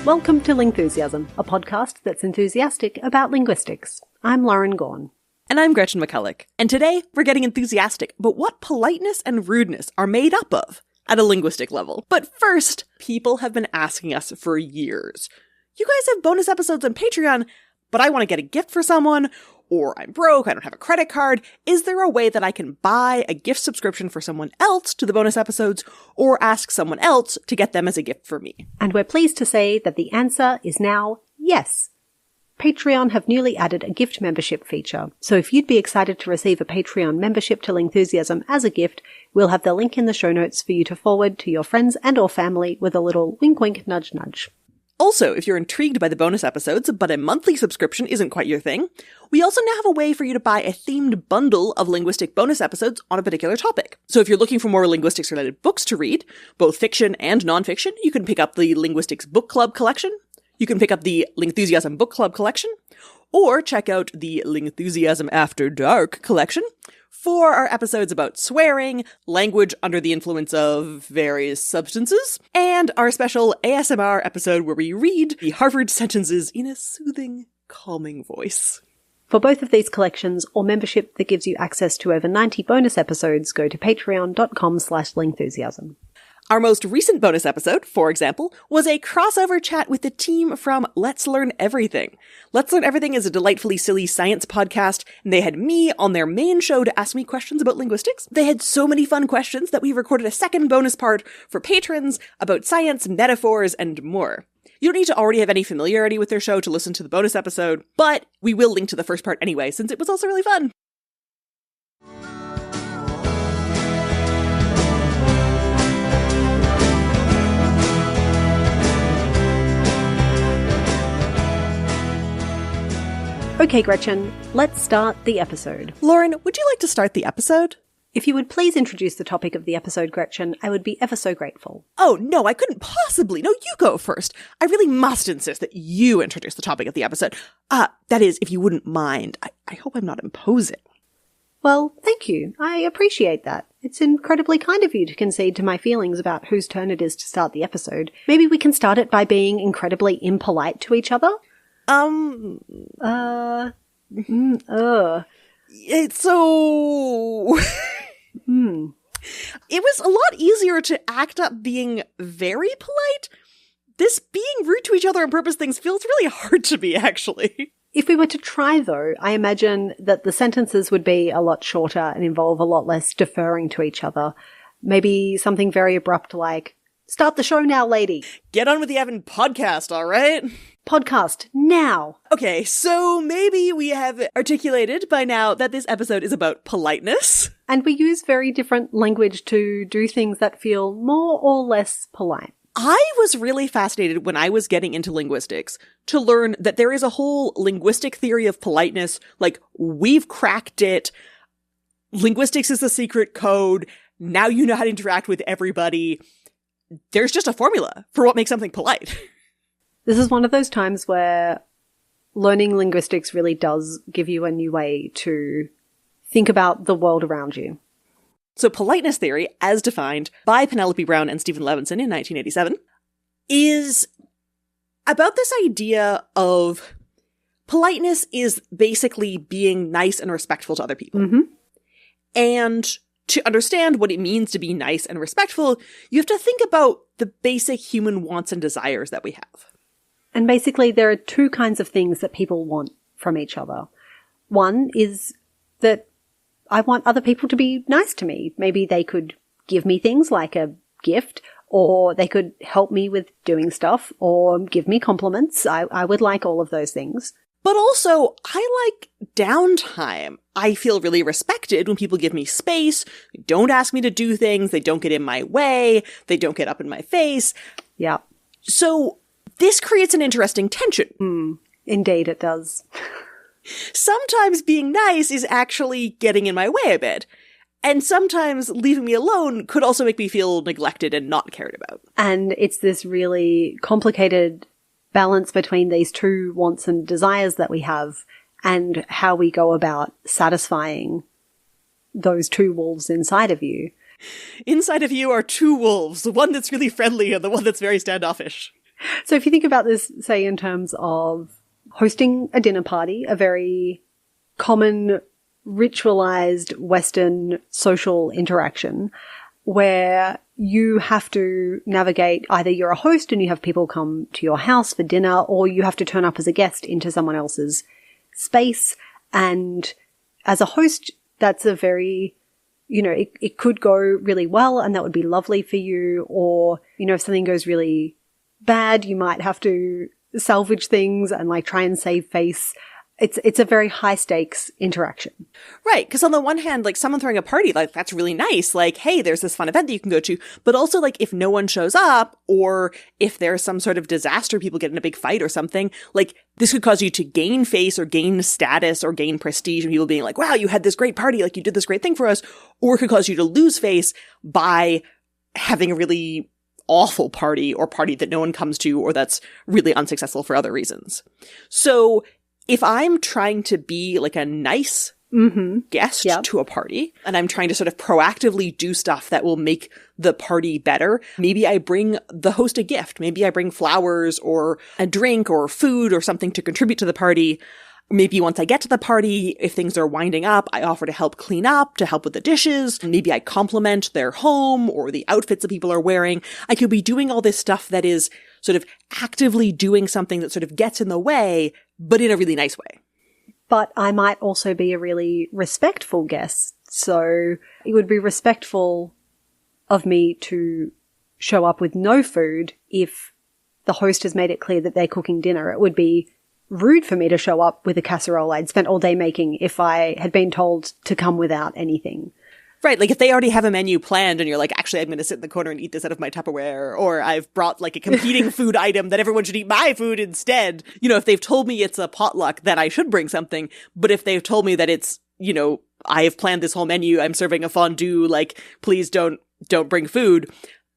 Welcome to Lingthusiasm, a podcast that's enthusiastic about linguistics. I'm Lauren Gaughan. And I'm Gretchen McCulloch. And today, we're getting enthusiastic about what politeness and rudeness are made up of at a linguistic level. But first, people have been asking us for years. You guys have bonus episodes on Patreon, but I want to get a gift for someone, or I'm broke, I don't have a credit card. Is there a way that I can buy a gift subscription for someone else to the bonus episodes, or ask someone else to get them as a gift for me? And we're pleased to say that the answer is now yes. Patreon have newly added a gift membership feature, so if you'd be excited to receive a Patreon membership to Lingthusiasm as a gift, we'll have the link in the show notes for you to forward to your friends and or family with a little wink wink nudge nudge. Also, if you're intrigued by the bonus episodes, but a monthly subscription isn't quite your thing, we also now have a way for you to buy a themed bundle of linguistic bonus episodes on a particular topic. So if you're looking for more linguistics-related books to read, both fiction and nonfiction, you can pick up the Linguistics Book Club collection, you can pick up the Lingthusiasm Book Club collection, or check out the Lingthusiasm After Dark collection for our episodes about swearing, language under the influence of various substances, and our special ASMR episode where we read the Harvard sentences in a soothing, calming voice. For both of these collections, or membership that gives you access to over 90 bonus episodes, go to patreon.com/lingthusiasm. Our most recent bonus episode, for example, was a crossover chat with the team from Let's Learn Everything. Let's Learn Everything is a delightfully silly science podcast, and they had me on their main show to ask me questions about linguistics. They had so many fun questions that we recorded a second bonus part for patrons about science, metaphors, and more. You don't need to already have any familiarity with their show to listen to the bonus episode, but we will link to the first part anyway, since it was also really fun. Okay, Gretchen, let's start the episode. Lauren, would you like to start the episode? If you would please introduce the topic of the episode, Gretchen, I would be ever so grateful. Oh, no, I couldn't possibly. No, you go first. I really must insist that you introduce the topic of the episode. That is, if you wouldn't mind. I hope I'm not imposing. Well, thank you. I appreciate that. It's incredibly kind of you to concede to my feelings about whose turn it is to start the episode. Maybe we can start it by being incredibly impolite to each other? It's so... It was a lot easier to act up being very polite. This being rude to each other on purpose things feels really hard to me, actually. If we were to try, though, I imagine that the sentences would be a lot shorter and involve a lot less deferring to each other. Maybe something very abrupt like, "Start the show now, lady." Get on with the Evan podcast, all right? Podcast now. Okay, so maybe we have articulated by now that this episode is about politeness. And we use very different language to do things that feel more or less polite. I was really fascinated when I was getting into linguistics to learn that there is a whole linguistic theory of politeness, like, we've cracked it, linguistics is the secret code, now you know how to interact with everybody. There's just a formula for what makes something polite. This is one of those times where learning linguistics really does give you a new way to think about the world around you. So politeness theory, as defined by Penelope Brown and Stephen Levinson in 1987, is about this idea of politeness is basically being nice and respectful to other people. Mm-hmm. And to understand what it means to be nice and respectful, you have to think about the basic human wants and desires that we have. And basically, there are two kinds of things that people want from each other. One is that I want other people to be nice to me. Maybe they could give me things like a gift, or they could help me with doing stuff, or give me compliments. I would like all of those things. But also, I like downtime. I feel really respected when people give me space, they don't ask me to do things, they don't get in my way, they don't get up in my face. Yeah. So this creates an interesting tension. Indeed it does. Sometimes being nice is actually getting in my way a bit. And sometimes leaving me alone could also make me feel neglected and not cared about. And it's this really complicated balance between these two wants and desires that we have and how we go about satisfying those two wolves inside of you. Inside of you are two wolves, the one that's really friendly and the one that's very standoffish. So if you think about this, say, in terms of hosting a dinner party, a very common ritualized Western social interaction where you have to navigate, either you're a host and you have people come to your house for dinner, or you have to turn up as a guest into someone else's space. And as a host, that's a very, it could go really well and that would be lovely for you. Or, if something goes really bad, you might have to salvage things and like try and save face. It's a very high stakes interaction. Right. Because on the one hand, like someone throwing a party, like that's really nice. Like, hey, there's this fun event that you can go to. But also like if no one shows up or if there's some sort of disaster, people get in a big fight or something, like this could cause you to gain face or gain status or gain prestige and people being like, wow, you had this great party. Like you did this great thing for us. Or it could cause you to lose face by having a really awful party or party that no one comes to or that's really unsuccessful for other reasons. So if I'm trying to be like a nice guest to a party and I'm trying to sort of proactively do stuff that will make the party better, maybe I bring the host a gift. Maybe I bring flowers or a drink or food or something to contribute to the party. Maybe once I get to the party, if things are winding up, I offer to help clean up, to help with the dishes. Maybe I compliment their home or the outfits that people are wearing. I could be doing all this stuff that is sort of actively doing something that sort of gets in the way, but in a really nice way. But I might also be a really respectful guest. So it would be respectful of me to show up with no food if the host has made it clear that they're cooking dinner. It would be rude for me to show up with a casserole I'd spent all day making if I had been told to come without anything. Right, like if they already have a menu planned and you're like, actually, I'm going to sit in the corner and eat this out of my Tupperware, or I've brought like a competing food item that everyone should eat my food instead. If they've told me it's a potluck, then I should bring something. But if they've told me that it's, I have planned this whole menu, I'm serving a fondue, like, please don't bring food,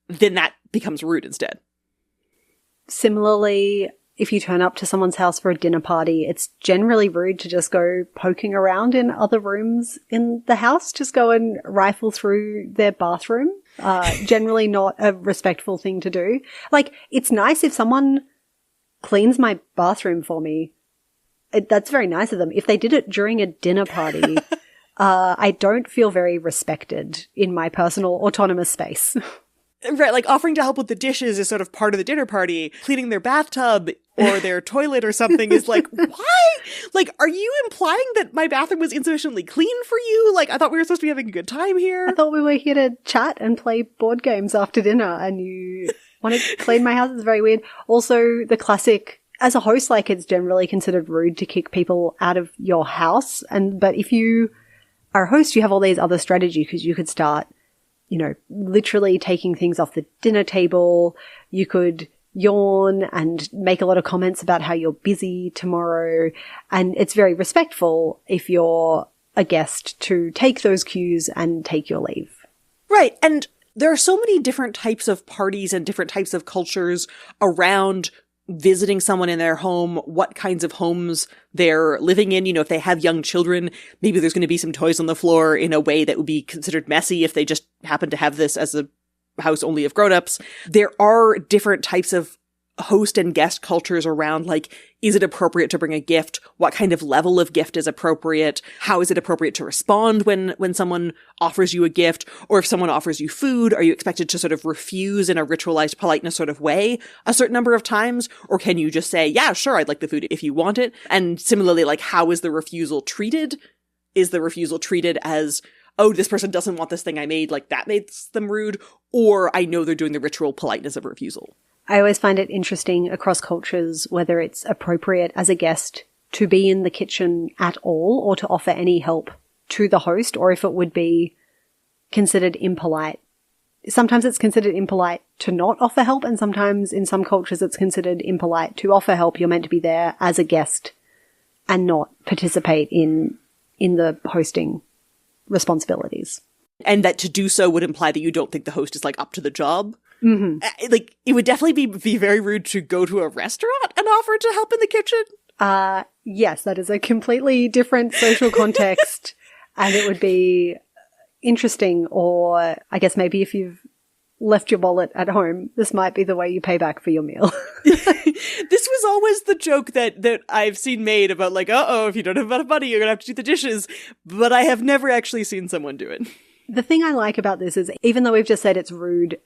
then that becomes rude instead. Similarly, if you turn up to someone's house for a dinner party, it's generally rude to just go poking around in other rooms in the house. Just go and rifle through their bathroom. Generally not a respectful thing to do. Like, it's nice if someone cleans my bathroom for me. That's very nice of them. If they did it during a dinner party, I don't feel very respected in my personal autonomous space. Right, like offering to help with the dishes is sort of part of the dinner party. Cleaning their bathtub or their toilet or something is like, why? Like, are you implying that my bathroom was insufficiently clean for you? Like, I thought we were supposed to be having a good time here. I thought we were here to chat and play board games after dinner and you want to clean my house. It's very weird. Also, the classic, as a host, like, it's generally considered rude to kick people out of your house. But if you are a host, you have all these other strategies because you could start literally taking things off the dinner table. You could yawn and make a lot of comments about how you're busy tomorrow. And it's very respectful if you're a guest to take those cues and take your leave. Right. And there are so many different types of parties and different types of cultures around visiting someone in their home, what kinds of homes they're living in. If they have young children, maybe there's going to be some toys on the floor in a way that would be considered messy if they just happen to have this as a house only of grown-ups. There are different types of host and guest cultures around, like, is it appropriate to bring a gift? What kind of level of gift is appropriate? How is it appropriate to respond when someone offers you a gift? Or if someone offers you food, are you expected to sort of refuse in a ritualized politeness sort of way a certain number of times? Or can you just say, yeah, sure, I'd like the food if you want it? And similarly, like, how is the refusal treated? Is the refusal treated as, oh, this person doesn't want this thing I made, like that makes them rude? Or I know they're doing the ritual politeness of refusal. I always find it interesting across cultures whether it's appropriate as a guest to be in the kitchen at all or to offer any help to the host, or if it would be considered impolite. Sometimes it's considered impolite to not offer help, and sometimes in some cultures it's considered impolite to offer help. You're meant to be there as a guest and not participate in the hosting responsibilities. And that to do so would imply that you don't think the host is like up to the job. Mm-hmm. Like, it would definitely be very rude to go to a restaurant and offer to help in the kitchen. Yes, that is a completely different social context. And it would be interesting, or I guess maybe if you've left your wallet at home, this might be the way you pay back for your meal. This was always the joke that I've seen made about like, uh-oh, if you don't have enough money, you're gonna have to do the dishes. But I have never actually seen someone do it. The thing I like about this is, even though we've just said it's rude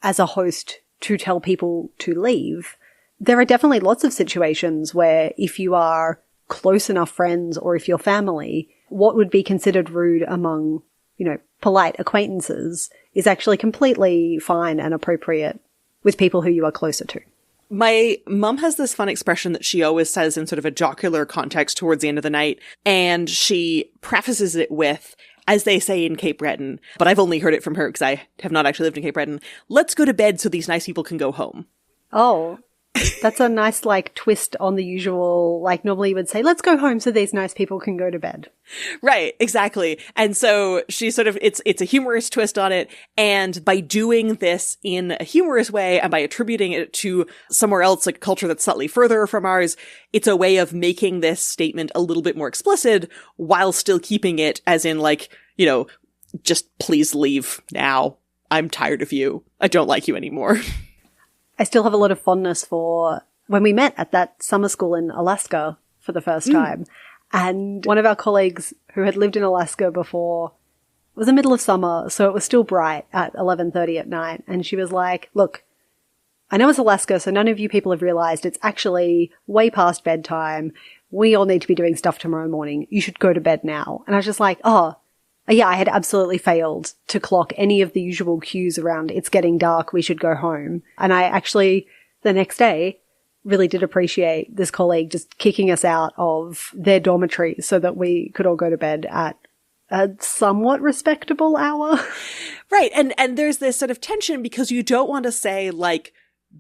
as a host to tell people to leave, there are definitely lots of situations where if you are close enough friends or if you're family, what would be considered rude among, polite acquaintances is actually completely fine and appropriate with people who you are closer to. My mum has this fun expression that she always says in sort of a jocular context towards the end of the night, and she prefaces it with, as they say in Cape Breton, but I've only heard it from her because I have not actually lived in Cape Breton, let's go to bed so these nice people can go home. Oh, that's a nice, twist on the usual, normally you would say, let's go home so these nice people can go to bed. Right, exactly. And so she sort of, it's a humorous twist on it. And by doing this in a humorous way and by attributing it to somewhere else, like a culture that's slightly further from ours, it's a way of making this statement a little bit more explicit while still keeping it as in just please leave now. I'm tired of you. I don't like you anymore. I still have a lot of fondness for when we met at that summer school in Alaska for the first time. And one of our colleagues who had lived in Alaska before, it was the middle of summer, so it was still bright at 11:30 at night. And she was like, look, I know it's Alaska, so none of you people have realized it's actually way past bedtime. We all need to be doing stuff tomorrow morning. You should go to bed now. And I was just like, oh, yeah, I had absolutely failed to clock any of the usual cues around it's getting dark, we should go home. And I actually, the next day, really did appreciate this colleague just kicking us out of their dormitory so that we could all go to bed at a somewhat respectable hour. Right. And there's this sort of tension because you don't want to say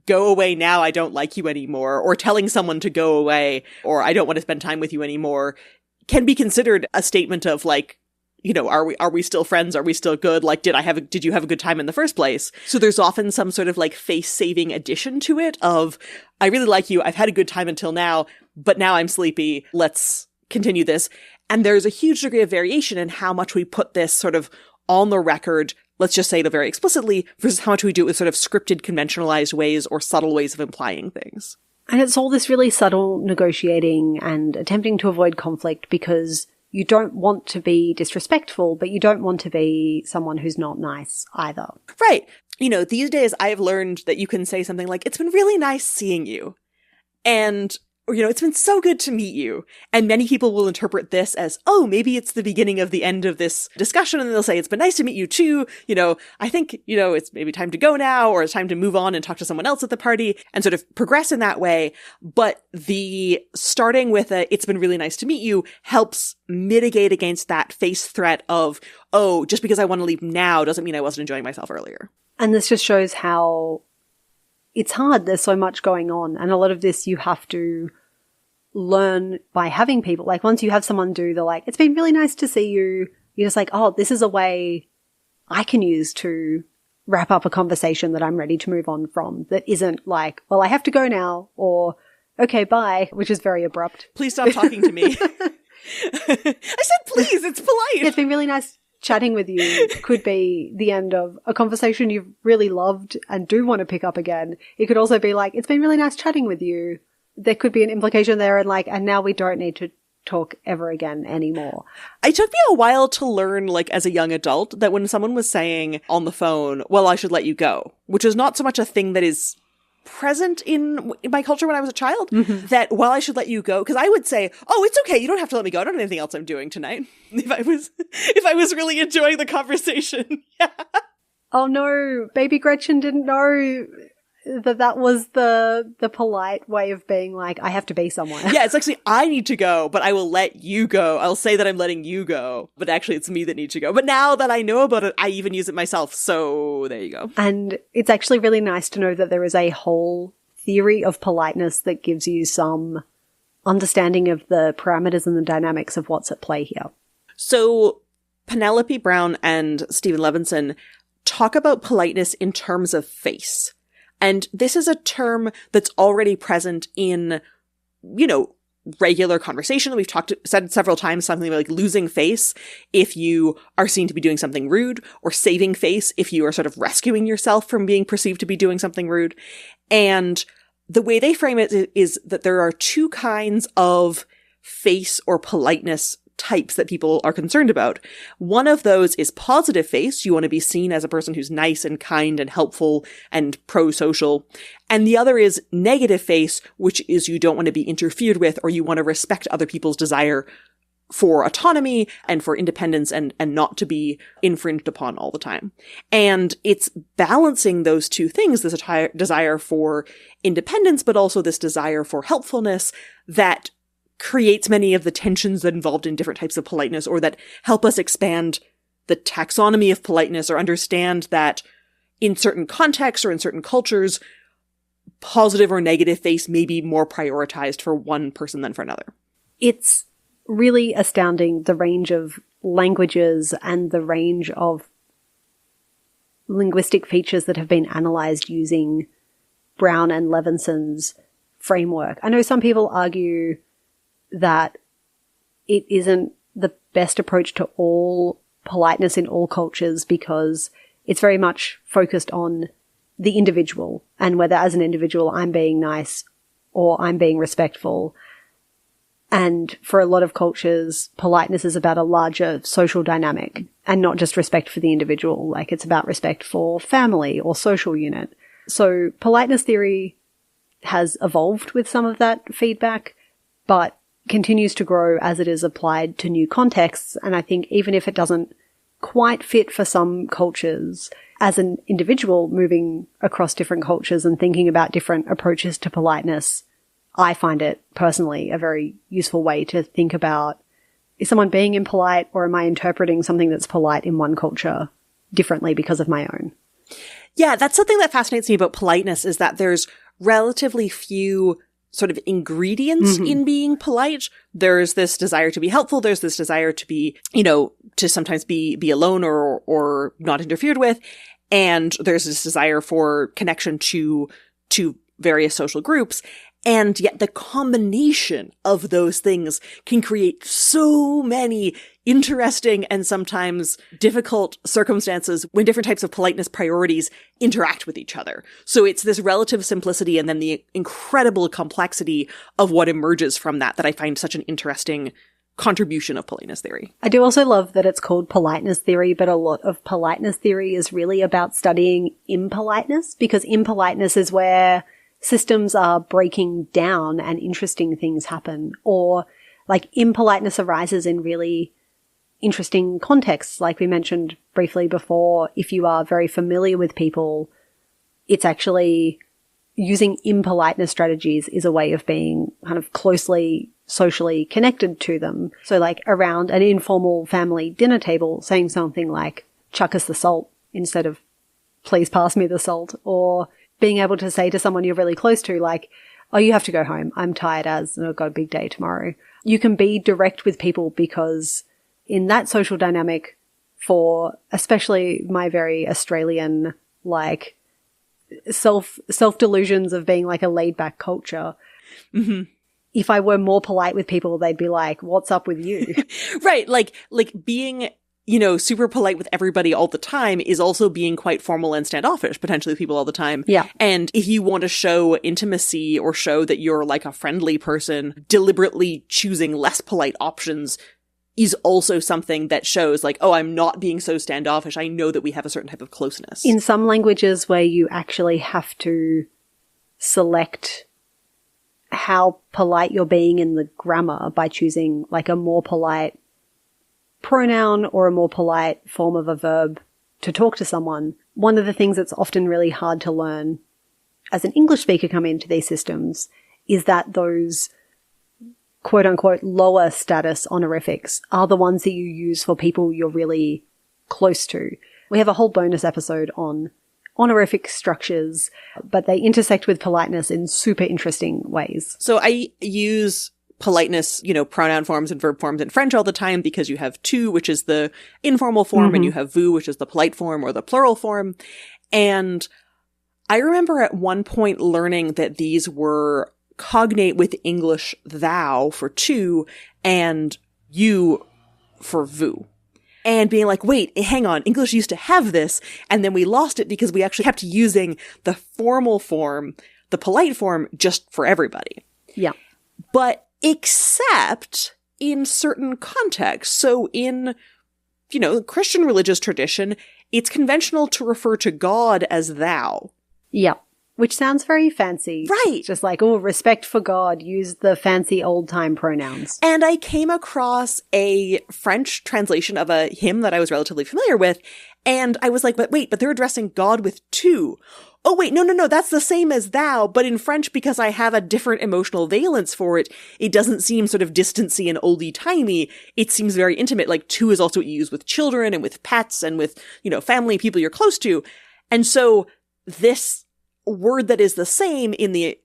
go away now, I don't like you anymore, or telling someone to go away, or I don't want to spend time with you anymore, can be considered a statement of are we still friends? Are we still good? Did you have a good time in the first place? So there's often some sort of face-saving addition to it of, I really like you. I've had a good time until now, but now I'm sleepy. Let's continue this. And there's a huge degree of variation in how much we put this sort of on the record, let's just say it very explicitly, versus how much we do it with sort of scripted, conventionalized ways or subtle ways of implying things. And it's all this really subtle negotiating and attempting to avoid conflict because you don't want to be disrespectful, but you don't want to be someone who's not nice either. Right. These days I have learned that you can say something like, it's been really nice seeing you. And, it's been so good to meet you. And many people will interpret this as, oh, maybe it's the beginning of the end of this discussion. And they'll say, it's been nice to meet you too. I think, it's maybe time to go now, or it's time to move on and talk to someone else at the party and sort of progress in that way. But the starting with it's been really nice to meet you helps mitigate against that face threat of, oh, just because I want to leave now doesn't mean I wasn't enjoying myself earlier. And this just shows how it's hard. There's so much going on. And a lot of this you have to learn by having people. Once you have someone do it's been really nice to see you, you're just oh, this is a way I can use to wrap up a conversation that I'm ready to move on from that isn't well, I have to go now, or okay, bye, which is very abrupt. Please stop talking to me. I said please, it's polite. It's been really nice chatting with you could be the end of a conversation you've really loved and do want to pick up again. It could also be it's been really nice chatting with you. There could be an implication there and now we don't need to talk ever again anymore. It took me a while to learn, as a young adult, that when someone was saying on the phone, well, I should let you go, which is not so much a thing that is present in my culture when I was a child, that, well, I should let you go, because I would say, oh, it's okay, you don't have to let me go, I don't have anything else I'm doing tonight, if I was really enjoying the conversation. Yeah. Oh no, baby Gretchen didn't know that was the polite way of being I have to be somewhere. Yeah, it's actually, I need to go, but I will let you go. I'll say that I'm letting you go, but actually it's me that needs to go. But now that I know about it, I even use it myself. So there you go. And it's actually really nice to know that there is a whole theory of politeness that gives you some understanding of the parameters and the dynamics of what's at play here. So Penelope Brown and Stephen Levinson talk about politeness in terms of face. And this is a term that's already present in, regular conversation. We've said several times something like losing face if you are seen to be doing something rude, or saving face if you are sort of rescuing yourself from being perceived to be doing something rude. And the way they frame it is that there are two kinds of face or politeness types that people are concerned about. One of those is positive face. You want to be seen as a person who's nice and kind and helpful and pro-social. And the other is negative face, which is you don't want to be interfered with, or you want to respect other people's desire for autonomy and for independence and not to be infringed upon all the time. And it's balancing those two things, this desire for independence, but also this desire for helpfulness, that creates many of the tensions that involved in different types of politeness, or that help us expand the taxonomy of politeness, or understand that in certain contexts or in certain cultures, positive or negative face may be more prioritized for one person than for another. It's really astounding, the range of languages and the range of linguistic features that have been analyzed using Brown and Levinson's framework. I know some people argue that it isn't the best approach to all politeness in all cultures, because it's very much focused on the individual, and whether as an individual I'm being nice or I'm being respectful. And for a lot of cultures, politeness is about a larger social dynamic and not just respect for the individual. Like, it's about respect for family or social unit. So politeness theory has evolved with some of that feedback, but continues to grow as it is applied to new contexts. And I think even if it doesn't quite fit for some cultures, as an individual moving across different cultures and thinking about different approaches to politeness, I find it personally a very useful way to think about, is someone being impolite, or am I interpreting something that's polite in one culture differently because of my own? Yeah, that's something that fascinates me about politeness, is that there's relatively few sort of ingredients in being polite. There's this desire to be helpful. There's this desire to be, to sometimes be alone or not interfered with. And there's this desire for connection to various social groups. And yet the combination of those things can create so many interesting and sometimes difficult circumstances when different types of politeness priorities interact with each other. So it's this relative simplicity and then the incredible complexity of what emerges from that I find such an interesting contribution of politeness theory. I do also love that it's called politeness theory, but a lot of politeness theory is really about studying impoliteness, because impoliteness is where systems are breaking down and interesting things happen, or like impoliteness arises in really interesting contexts. Like we mentioned briefly before, if you are very familiar with people, it's actually using impoliteness strategies is a way of being kind of closely socially connected to them. So like around an informal family dinner table, saying something like, chuck us the salt, instead of please pass me the salt, or being able to say to someone you're really close to, like, oh, you have to go home. I'm tired and I've got a big day tomorrow. You can be direct with people, because in that social dynamic, for especially my very Australian, like, self-delusions of being like a laid back culture, if I were more polite with people, they'd be like, what's up with you? Right. Like being, super polite with everybody all the time is also being quite formal and standoffish, potentially with people all the time. Yeah. And if you want to show intimacy or show that you're like a friendly person, deliberately choosing less polite options is also something that shows like, oh, I'm not being so standoffish. I know that we have a certain type of closeness. In some languages where you actually have to select how polite you're being in the grammar by choosing like a more polite pronoun or a more polite form of a verb to talk to someone, one of the things that's often really hard to learn as an English speaker coming into these systems is that those quote unquote lower status honorifics are the ones that you use for people you're really close to. We have a whole bonus episode on honorific structures, but they intersect with politeness in super interesting ways. So I use politeness, pronoun forms and verb forms in French all the time, because you have tu, which is the informal form, and you have vous, which is the polite form or the plural form. And I remember at one point learning that these were cognate with English thou for tu and you for vous. And being like, wait, hang on, English used to have this, and then we lost it because we actually kept using the formal form, the polite form, just for everybody. Yeah. But except in certain contexts. So in, Christian religious tradition, it's conventional to refer to God as thou. Yeah. Which sounds very fancy. Right. Just like, respect for God, use the fancy old-time pronouns. And I came across a French translation of a hymn that I was relatively familiar with, and I was like, but they're addressing God with tu. Oh, wait, no, that's the same as thou, but in French, because I have a different emotional valence for it, it doesn't seem sort of distancy and oldie-timey. It seems very intimate. Like, tu is also used with children and with pets and with, family, people you're close to. And so this word that is the same in the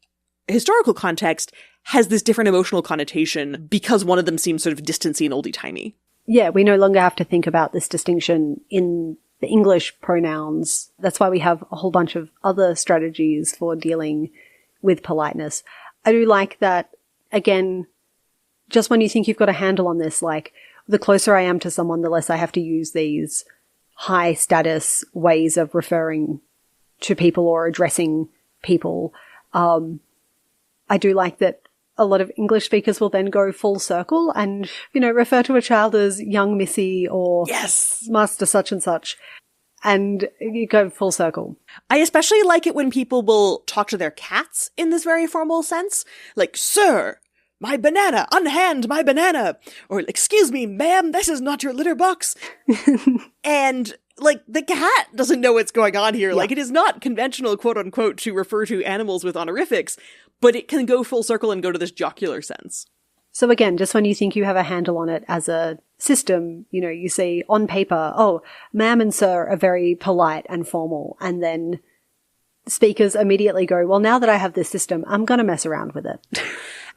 historical context has this different emotional connotation because one of them seems sort of distancy and oldie-timey. Yeah, we no longer have to think about this distinction in the English pronouns. That's why we have a whole bunch of other strategies for dealing with politeness. I do like that, again, just when you think you've got a handle on this, like, the closer I am to someone, the less I have to use these high status ways of referring to people or addressing people. I do like that a lot of English speakers will then go full circle and, refer to a child as young Missy or yes, Master such and such. And you go full circle. I especially like it when people will talk to their cats in this very formal sense. Like, sir, my banana, unhand my banana. Or, excuse me, ma'am, this is not your litter box. And like, the cat doesn't know what's going on here. Yeah. Like, it is not conventional, quote unquote, to refer to animals with honorifics, but it can go full circle and go to this jocular sense. So again, just when you think you have a handle on it as a system, you see on paper, oh, ma'am and sir are very polite and formal. And then speakers immediately go, well, now that I have this system, I'm going to mess around with it.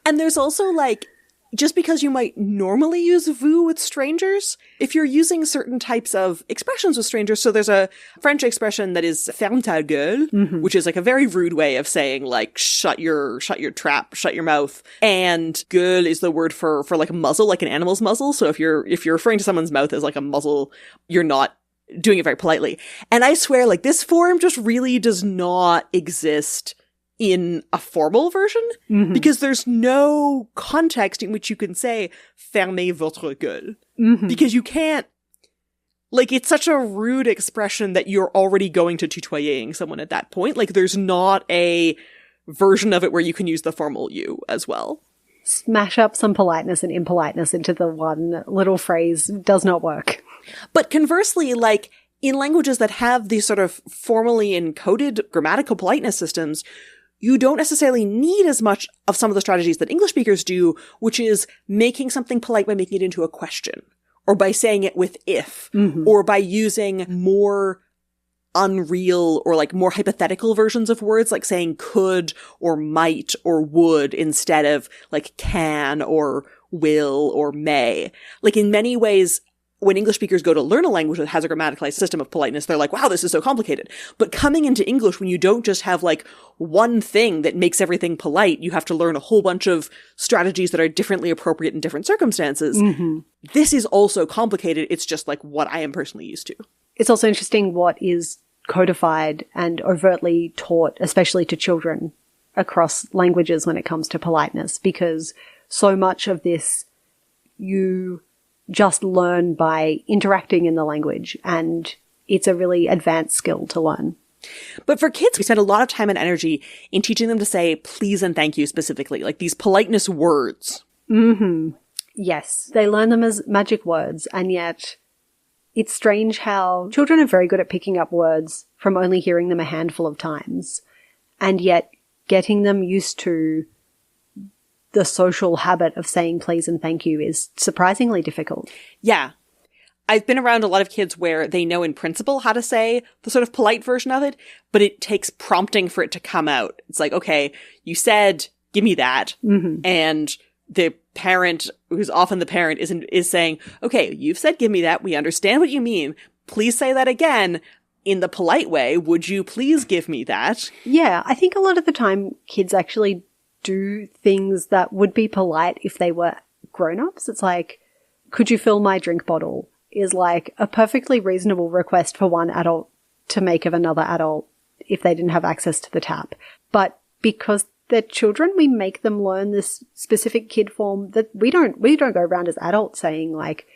And there's also like, just because you might normally use vous with strangers, if you're using certain types of expressions with strangers, so there's a French expression that is ferme ta gueule, which is like a very rude way of saying like shut your trap, shut your mouth. And gueule is the word for like a muzzle, like an animal's muzzle. So if you're referring to someone's mouth as like a muzzle, you're not doing it very politely. And I swear, like, this form just really does not exist in a formal version, because there's no context in which you can say fermez votre gueule, because you can't, like, it's such a rude expression that you're already going to tutoying someone at that point. Like, there's not a version of it where you can use the formal you as well. Smash up some politeness and impoliteness into the one little phrase does not work. But conversely, like, in languages that have these sort of formally encoded grammatical politeness systems, you don't necessarily need as much of some of the strategies that English speakers do, which is making something polite by making it into a question, or by saying it with if, or by using more unreal or like more hypothetical versions of words, like saying could or might or would instead of like can or will or may. Like, in many ways, when English speakers go to learn a language that has a grammaticalized system of politeness, they're like, wow, this is so complicated. But coming into English, when you don't just have like one thing that makes everything polite, you have to learn a whole bunch of strategies that are differently appropriate in different circumstances. This is also complicated. It's just like what I am personally used to. It's also interesting what is codified and overtly taught, especially to children across languages when it comes to politeness, because so much of this you just learn by interacting in the language, and it's a really advanced skill to learn. But for kids, we spend a lot of time and energy in teaching them to say please and thank you specifically, like these politeness words. Yes, they learn them as magic words, and yet it's strange how children are very good at picking up words from only hearing them a handful of times, and yet getting them used to the social habit of saying please and thank you is surprisingly difficult. Yeah. I've been around a lot of kids where they know in principle how to say the sort of polite version of it, but it takes prompting for it to come out. It's like, okay, you said, give me that. And the parent, who's often the parent, is saying, okay, you've said give me that. We understand what you mean. Please say that again in the polite way. Would you please give me that? Yeah, I think a lot of the time kids actually do things that would be polite if they were grown-ups. It's like, could you fill my drink bottle is like a perfectly reasonable request for one adult to make of another adult if they didn't have access to the tap. But because they're children, we make them learn this specific kid form that we don't go around as adults saying like,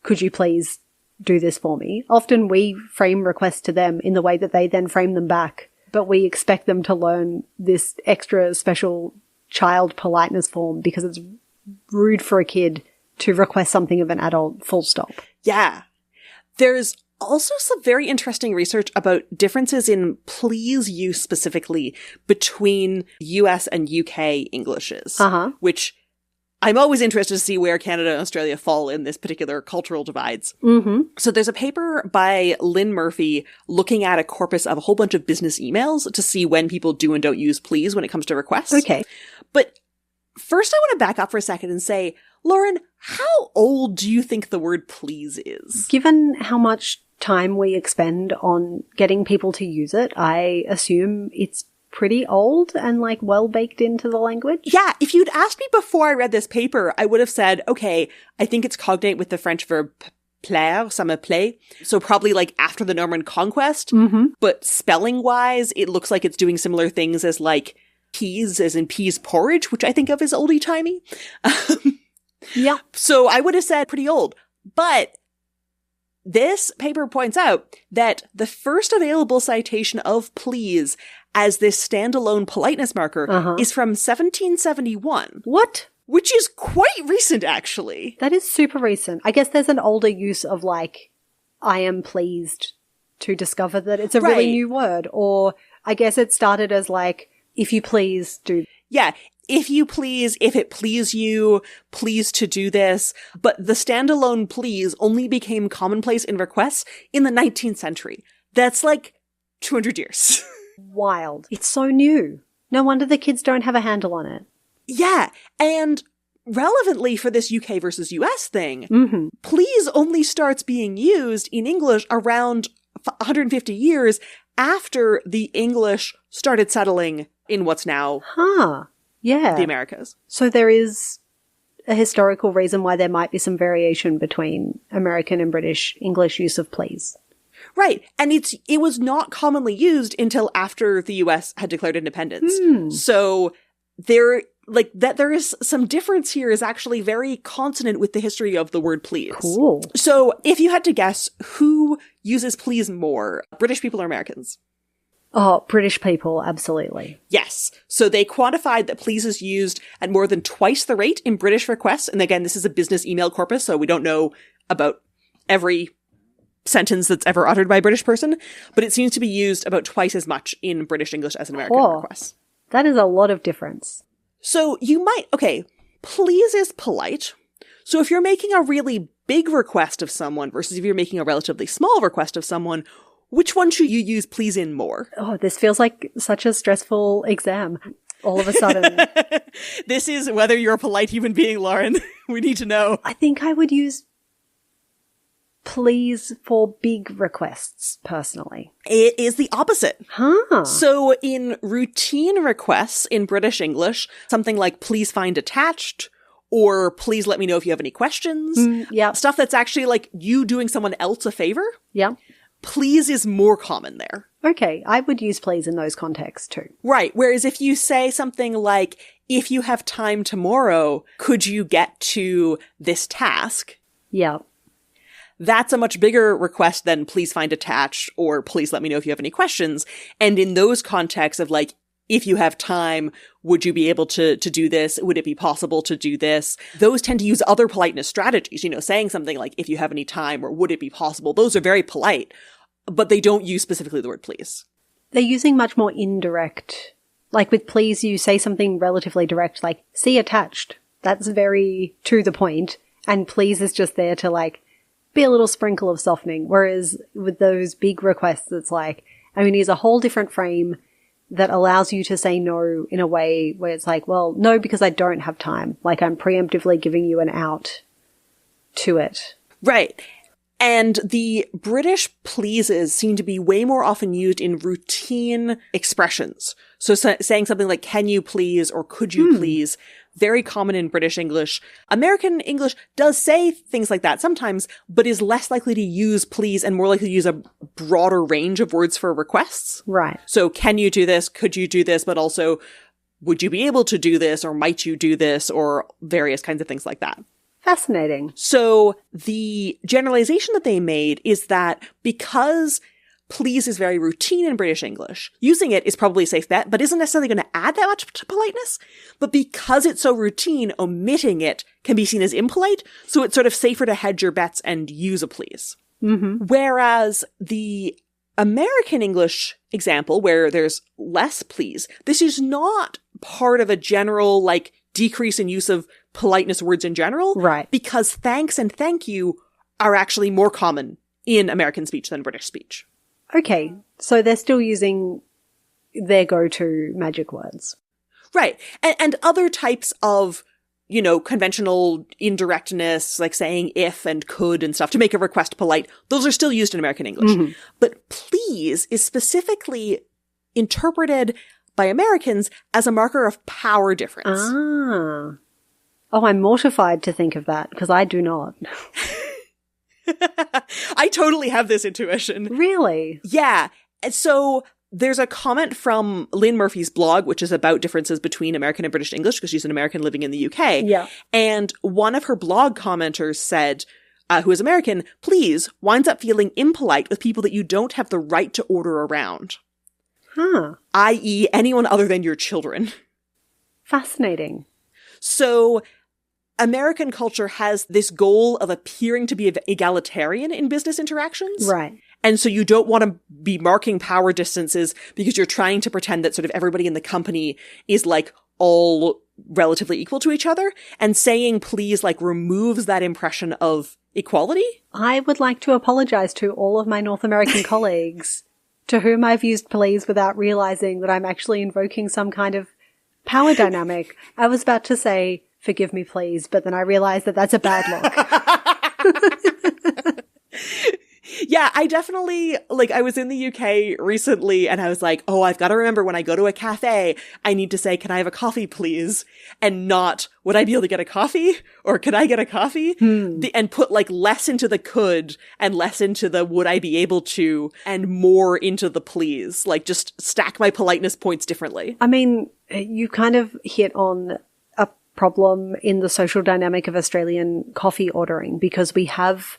could you please do this for me? Often we frame requests to them in the way that they then frame them back, but we expect them to learn this extra special child politeness form because it's rude for a kid to request something of an adult, full stop. Yeah. There's also some very interesting research about differences in please use specifically between US and UK Englishes, which I'm always interested to see where Canada and Australia fall in this particular cultural divides. Mm-hmm. So there's a paper by Lynn Murphy looking at a corpus of a whole bunch of business emails to see when people do and don't use please when it comes to requests. Okay. But first I want to back up for a second and say, Lauren, how old do you think the word please is? Given how much time we expend on getting people to use it, I assume it's pretty old and like well baked into the language. Yeah, if you'd asked me before I read this paper, I would have said, okay, I think it's cognate with the French verb plaire, ça me plaît. So probably like after the Norman conquest, but spelling wise, it looks like it's doing similar things as like peas, as in peas porridge, which I think of as oldie timey. Yeah. So I would have said pretty old, but this paper points out that the first available citation of please as this standalone politeness marker is from 1771. What? Which is quite recent, actually. That is super recent. I guess there's an older use of like, I am pleased to discover that it's a really new word. Or I guess it started as like, if you please do. Yeah. If you please, if it please you, please to do this. But the standalone please only became commonplace in requests in the 19th century. That's like 200 years. Wild. It's so new. No wonder the kids don't have a handle on it. Yeah. And relevantly for this UK versus US thing, please only starts being used in English around 150 years after the English started settling in what's now yeah, the Americas. So there is a historical reason why there might be some variation between American and British English use of please. Right. And it was not commonly used until after the US had declared independence. So there is some difference here is actually very consonant with the history of the word please. Cool. So if you had to guess who uses please more, British people or Americans? Oh, British people, absolutely. Yes. So they quantified that please is used at more than twice the rate in British requests. And again, this is a business email corpus, so we don't know about every sentence that's ever uttered by a British person, but it seems to be used about twice as much in British English as in American requests. That is a lot of difference. So please is polite. So if you're making a really big request of someone versus if you're making a relatively small request of someone, which one should you use please in more? Oh, this feels like such a stressful exam. All of a sudden. This is whether you're a polite human being, Lauren. We need to know. I think I would use please for big requests, personally. It is the opposite. Huh. So in routine requests in British English, something like please find attached or please let me know if you have any questions. Yeah. Stuff that's actually like you doing someone else a favor. Yeah. Please is more common there. Okay, I would use please in those contexts too. Right. Whereas if you say something like, if you have time tomorrow, could you get to this task? Yeah. That's a much bigger request than please find attached or please let me know if you have any questions. And in those contexts of like, if you have time, would you be able to do this? Would it be possible to do this? Those tend to use other politeness strategies, saying something like, if you have any time or would it be possible? Those are very polite, but they don't use specifically the word please. They're using much more indirect. Like with please, you say something relatively direct, like see attached. That's very to the point. And please is just there to like be a little sprinkle of softening. Whereas with those big requests, it's like, use a whole different frame that allows you to say no in a way where it's like, well, no, because I don't have time. Like I'm preemptively giving you an out to it. Right. And the British pleases seem to be way more often used in routine expressions. So saying something like, can you please, or could you please, very common in British English. American English does say things like that sometimes, but is less likely to use please and more likely to use a broader range of words for requests. Right. So can you do this? Could you do this? But also, would you be able to do this? Or might you do this? Or various kinds of things like that. Fascinating. So the generalization that they made is that because please is very routine in British English, using it is probably a safe bet, but isn't necessarily going to add that much to politeness. But because it's so routine, omitting it can be seen as impolite. So it's sort of safer to hedge your bets and use a please. Mm-hmm. Whereas the American English example, where there's less please, this is not part of a general, like, decrease in use of politeness words in general. Right. Because thanks and thank you are actually more common in American speech than British speech. Okay. So they're still using their go-to magic words. Right. And other types of, you know, conventional indirectness, like saying if and could and stuff to make a request polite, those are still used in American English. Mm-hmm. But please is specifically interpreted by Americans as a marker of power difference. Ah. Oh, I'm mortified to think of that because I do not. I totally have this intuition. Really? Yeah. And so there's a comment from Lynn Murphy's blog, which is about differences between American and British English because she's an American living in the UK. Yeah. And one of her blog commenters said, who is American, please winds up feeling impolite with people that you don't have the right to order around. Huh. I.e. anyone other than your children. Fascinating. So American culture has this goal of appearing to be egalitarian in business interactions. Right. And so you don't want to be marking power distances because you're trying to pretend that sort of everybody in the company is like all relatively equal to each other. And saying please like removes that impression of equality. I would like to apologize to all of my North American colleagues to whom I've used please without realizing that I'm actually invoking some kind of power dynamic. I was about to say, forgive me, please. But then I realized that that's a bad look. Yeah, I definitely, like, I was in the UK recently and I was like, oh, I've got to remember when I go to a cafe, I need to say, can I have a coffee, please? And not, would I be able to get a coffee? Or could I get a coffee? And put like less into the could and less into the would I be able to and more into the please. Like just stack my politeness points differently. I mean, you kind of hit on a problem in the social dynamic of Australian coffee ordering because we have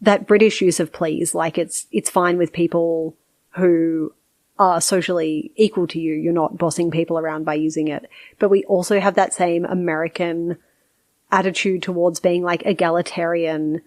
that British use of please, like it's fine with people who are socially equal to you. You're not bossing people around by using it. But we also have that same American attitude towards being like egalitarian.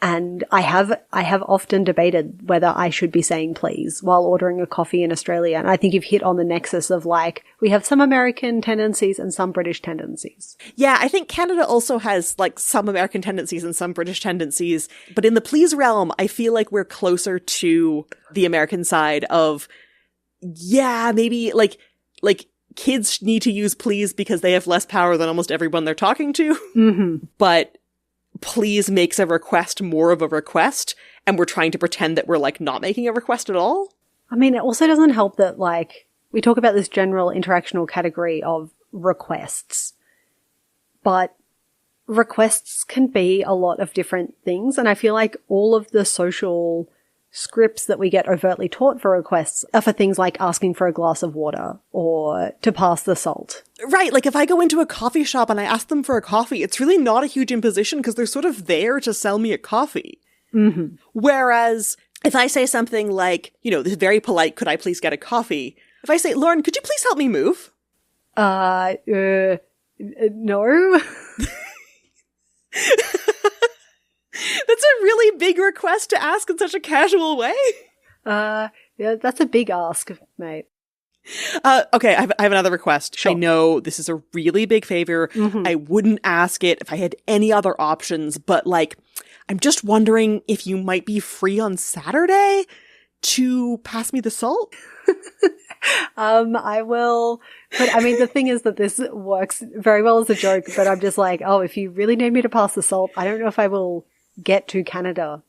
And I have often debated whether I should be saying please while ordering a coffee in Australia. And I think you've hit on the nexus of like, we have some American tendencies and some British tendencies. Yeah, I think Canada also has like some American tendencies and some British tendencies. But in the please realm, I feel like we're closer to the American side of, yeah, maybe like kids need to use please because they have less power than almost everyone they're talking to. Mm-hmm. But please makes a request more of a request, and we're trying to pretend that we're like not making a request at all. I mean, it also doesn't help that like we talk about this general interactional category of requests, but requests can be a lot of different things. And I feel like all of the social scripts that we get overtly taught for requests are for things like asking for a glass of water or to pass the salt. Right. Like if I go into a coffee shop and I ask them for a coffee, it's really not a huge imposition because they're sort of there to sell me a coffee. Mm-hmm. Whereas if I say something like, you know, this is very polite, could I please get a coffee? If I say, Lauren, could you please help me move? No. That's a really big request to ask in such a casual way. Yeah, that's a big ask, mate. Okay, I have another request. Sure. I know this is a really big favor. Mm-hmm. I wouldn't ask it if I had any other options, but like, I'm just wondering if you might be free on Saturday to pass me the salt. I will, but I mean, the thing is that this works very well as a joke, but I'm just like, oh, if you really need me to pass the salt, I don't know if I will get to Canada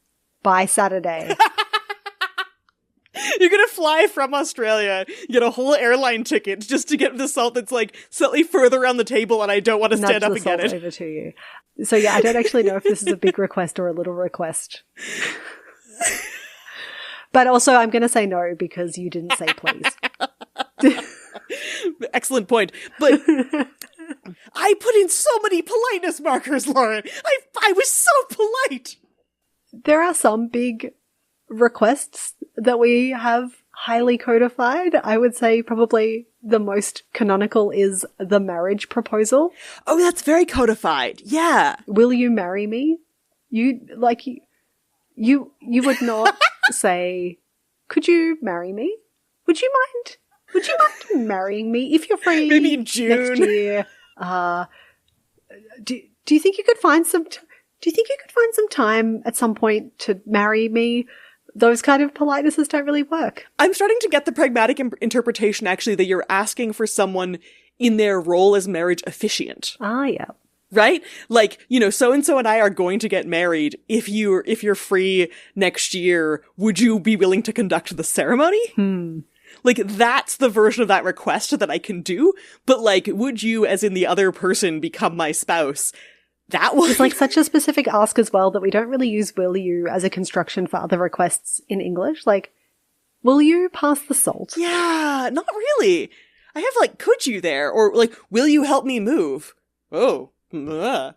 by Saturday. You're gonna fly from Australia, get a whole airline ticket just to get the salt that's like slightly further around the table, and I don't want to stand up and get it. Over to you. So yeah, I don't actually know if this is a big request or a little request. But also, I'm going to say no because you didn't say please. Excellent point. But I put in so many politeness markers, Lauren. I was so polite. There are some big requests that we have highly codified. I would say probably the most canonical is the marriage proposal. Oh, that's very codified. Yeah. Will you marry me? You would not say, could you marry me? Would you mind marrying me if you're free? Maybe in June next year. Do you think you could find some time at some point to marry me? Those kind of politenesses don't really work. I'm starting to get the pragmatic interpretation, actually, that you're asking for someone in their role as marriage officiant. Ah, yeah. Right? Like, so-and-so and I are going to get married. If you're free next year, would you be willing to conduct the ceremony? Like, that's the version of that request that I can do. But like, would you, as in the other person, become my spouse? That was It's like such a specific ask as well that we don't really use will you as a construction for other requests in English. Like, will you pass the salt? Yeah, not really. I have like, could you there? Or like, will you help me move? Oh. Even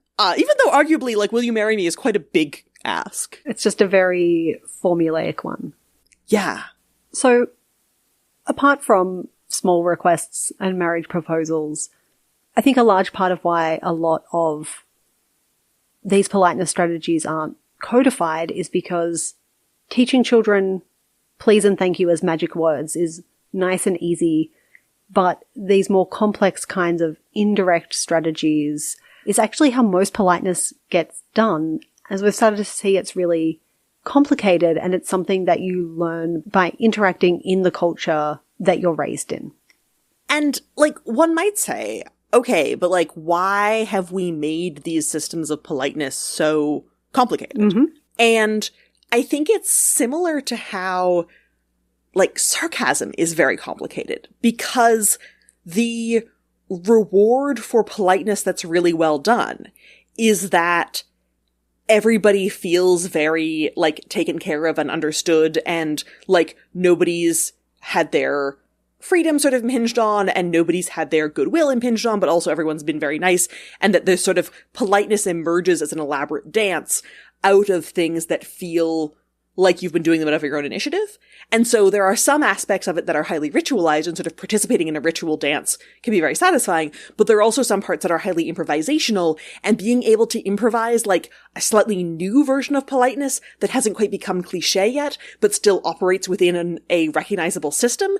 though arguably, like, will you marry me is quite a big ask. It's just a very formulaic one. Yeah. So, apart from small requests and marriage proposals, I think a large part of why a lot of these politeness strategies aren't codified is because teaching children please and thank you as magic words is nice and easy, but these more complex kinds of indirect strategies is actually how most politeness gets done. As we've started to see, it's really complicated, and it's something that you learn by interacting in the culture that you're raised in. And, like, one might say, okay, but, like, why have we made these systems of politeness so complicated? Mm-hmm. And I think it's similar to how, like, sarcasm is very complicated, because the reward for politeness that's really well done is that everybody feels very, like, taken care of and understood, and, like, nobody's had their freedom sort of impinged on, and nobody's had their goodwill impinged on, but also everyone's been very nice, and that this sort of politeness emerges as an elaborate dance out of things that feel like you've been doing them out of your own initiative. And so there are some aspects of it that are highly ritualized, and sort of participating in a ritual dance can be very satisfying, but there are also some parts that are highly improvisational, and being able to improvise like a slightly new version of politeness that hasn't quite become cliche yet, but still operates within a recognizable system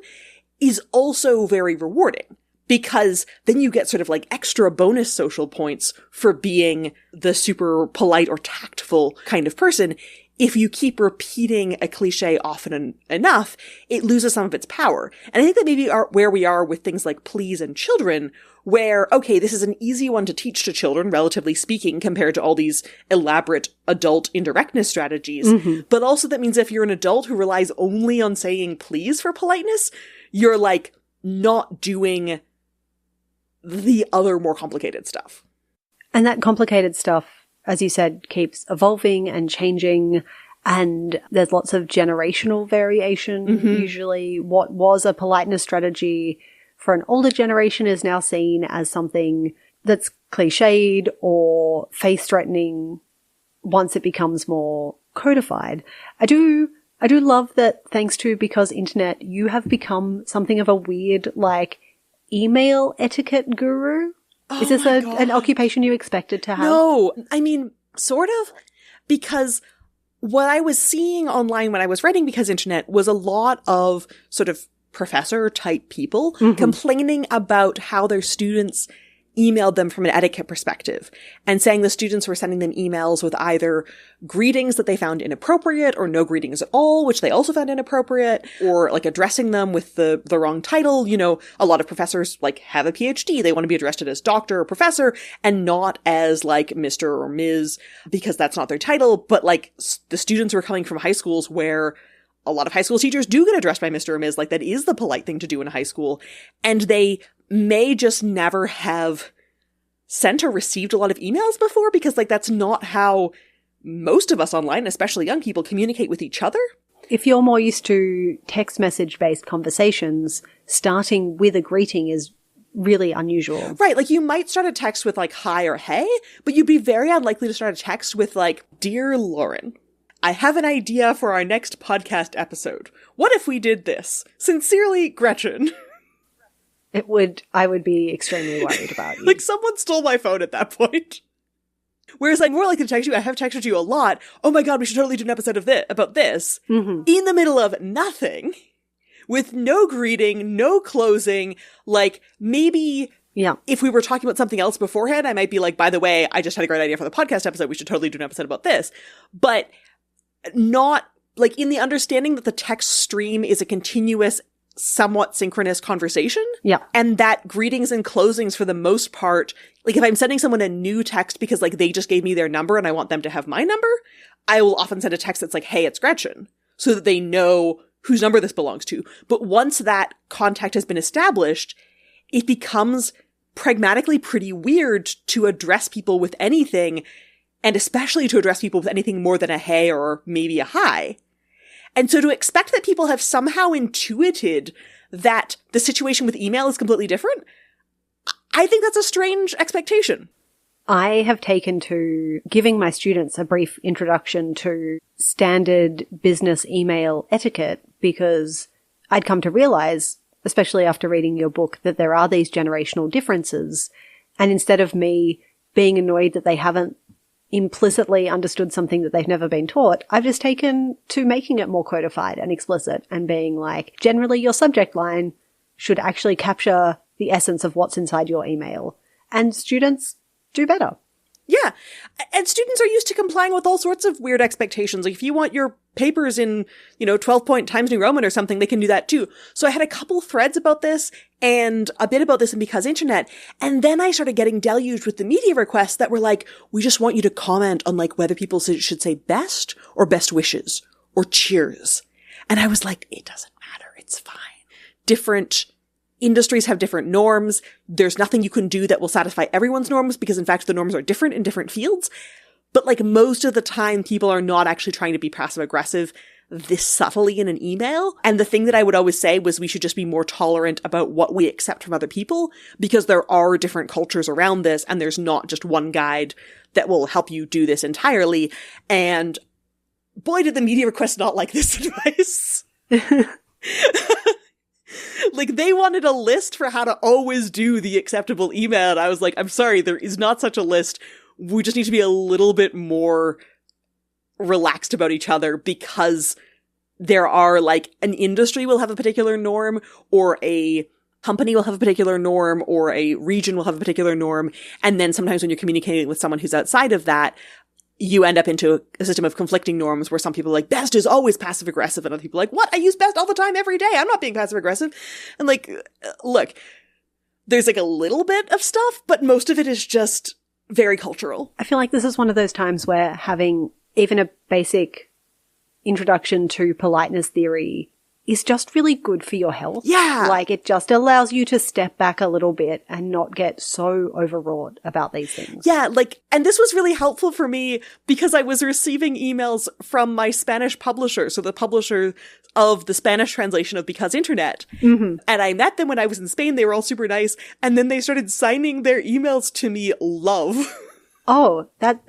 is also very rewarding, because then you get sort of like extra bonus social points for being the super polite or tactful kind of person. If you keep repeating a cliche often enough, it loses some of its power. And I think that maybe where we are with things like please and children, where, okay, this is an easy one to teach to children, relatively speaking, compared to all these elaborate adult indirectness strategies. Mm-hmm. But also that means if you're an adult who relies only on saying please for politeness, you're like not doing the other more complicated stuff. And that complicated stuff, as you said, keeps evolving and changing, and there's lots of generational variation. Mm-hmm. Usually what was a politeness strategy for an older generation is now seen as something that's cliched or face-threatening once it becomes more codified. I do love that, thanks to Because Internet, you have become something of a weird, like, email etiquette guru. Oh, is this an occupation you expected to have? No, I mean, sort of, because what I was seeing online when I was writing Because Internet was a lot of sort of professor-type people complaining about how their students emailed them from an etiquette perspective and saying the students were sending them emails with either greetings that they found inappropriate or no greetings at all, which they also found inappropriate, or like addressing them with the wrong title. You know, a lot of professors like have a PhD. They want to be addressed as doctor or professor and not as like Mr. or Ms. because that's not their title. But like the students were coming from high schools where a lot of high school teachers do get addressed by Mr. or Ms. Like that is the polite thing to do in high school. And they may just never have sent or received a lot of emails before because like that's not how most of us online, especially young people, communicate with each other. If you're more used to text message based conversations, starting with a greeting is really unusual. Right. Like you might start a text with like hi or hey, but you'd be very unlikely to start a text with like, dear Lauren, I have an idea for our next podcast episode. What if we did this? Sincerely, Gretchen. I would be extremely worried about you. Like someone stole my phone at that point. Whereas I'm more likely to text you. I have texted you a lot. Oh my God, we should totally do an episode of about this. Mm-hmm. In the middle of nothing, with no greeting, no closing, like maybe if we were talking about something else beforehand, I might be like, by the way, I just had a great idea for the podcast episode. We should totally do an episode about this. But not like in the understanding that the text stream is a continuous, somewhat synchronous conversation. Yeah. And that greetings and closings for the most part, like if I'm sending someone a new text because like they just gave me their number and I want them to have my number, I will often send a text that's like, hey, it's Gretchen, so that they know whose number this belongs to. But once that contact has been established, it becomes pragmatically pretty weird to address people with anything, and especially to address people with anything more than a hey or maybe a hi. And so to expect that people have somehow intuited that the situation with email is completely different, I think that's a strange expectation. I have taken to giving my students a brief introduction to standard business email etiquette because I'd come to realize, especially after reading your book, that there are these generational differences. And instead of me being annoyed that they haven't implicitly understood something that they've never been taught, I've just taken to making it more codified and explicit and being like, generally your subject line should actually capture the essence of what's inside your email. And students do better. Yeah. And students are used to complying with all sorts of weird expectations. Like if you want your papers in, 12-point Times New Roman or something, they can do that too. So I had a couple threads about this and a bit about this in Because Internet. And then I started getting deluged with the media requests that were like, we just want you to comment on like whether people should say best or best wishes or cheers. And I was like, it doesn't matter. It's fine. Different industries have different norms. There's nothing you can do that will satisfy everyone's norms because in fact the norms are different in different fields. But like most of the time people are not actually trying to be passive aggressive this subtly in an email. And the thing that I would always say was we should just be more tolerant about what we accept from other people because there are different cultures around this and there's not just one guide that will help you do this entirely. And boy, did the media request not like this advice. Like they wanted a list for how to always do the acceptable email. And I was like, I'm sorry, there is not such a list. We just need to be a little bit more relaxed about each other because there are like an industry will have a particular norm or a company will have a particular norm or a region will have a particular norm. And then sometimes when you're communicating with someone who's outside of that, you end up into a system of conflicting norms where some people are like, best is always passive aggressive. And other people are like, what? I use best all the time, every day. I'm not being passive aggressive. And like, look, there's like a little bit of stuff, but most of it is just very cultural. I feel like this is one of those times where having even a basic introduction to politeness theory is just really good for your health. Yeah. Like it just allows you to step back a little bit and not get so overwrought about these things. Yeah, like, and this was really helpful for me because I was receiving emails from my Spanish publisher, so the publisher of the Spanish translation of Because Internet. Mm-hmm. And I met them when I was in Spain. They were all super nice. And then they started signing their emails to me love. Oh, that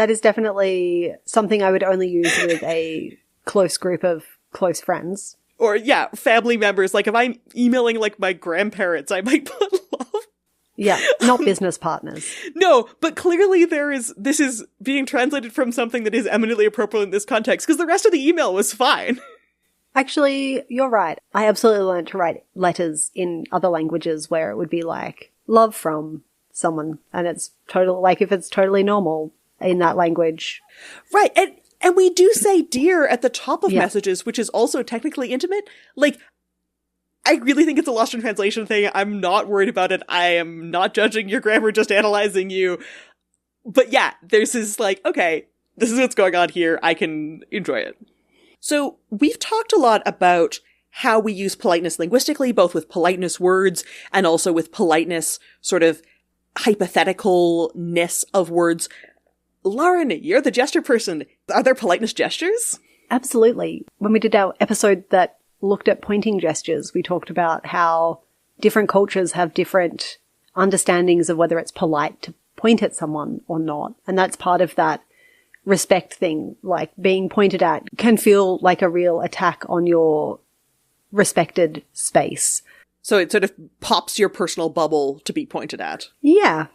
is definitely something I would only use with a close group of close friends. Or, yeah, family members. Like, if I'm emailing, like, my grandparents, I might put love. Yeah, not business partners. No, but clearly this is being translated from something that is eminently appropriate in this context, because the rest of the email was fine. Actually, you're right. I absolutely learned to write letters in other languages where it would be like, love from someone, and it's total, like if it's totally normal in that language. Right. And we do say dear at the top of messages, which is also technically intimate. Like, I really think it's a lost in translation thing. I'm not worried about it. I am not judging your grammar, just analyzing you. But yeah, there's this like, okay, this is what's going on here. I can enjoy it. So we've talked a lot about how we use politeness linguistically, both with politeness words and also with politeness sort of hypotheticalness of words. Lauren, you're the gesture person. Are there politeness gestures? Absolutely. When we did our episode that looked at pointing gestures, we talked about how different cultures have different understandings of whether it's polite to point at someone or not. And that's part of that respect thing. Like being pointed at can feel like a real attack on your respected space. So it sort of pops your personal bubble to be pointed at. Yeah.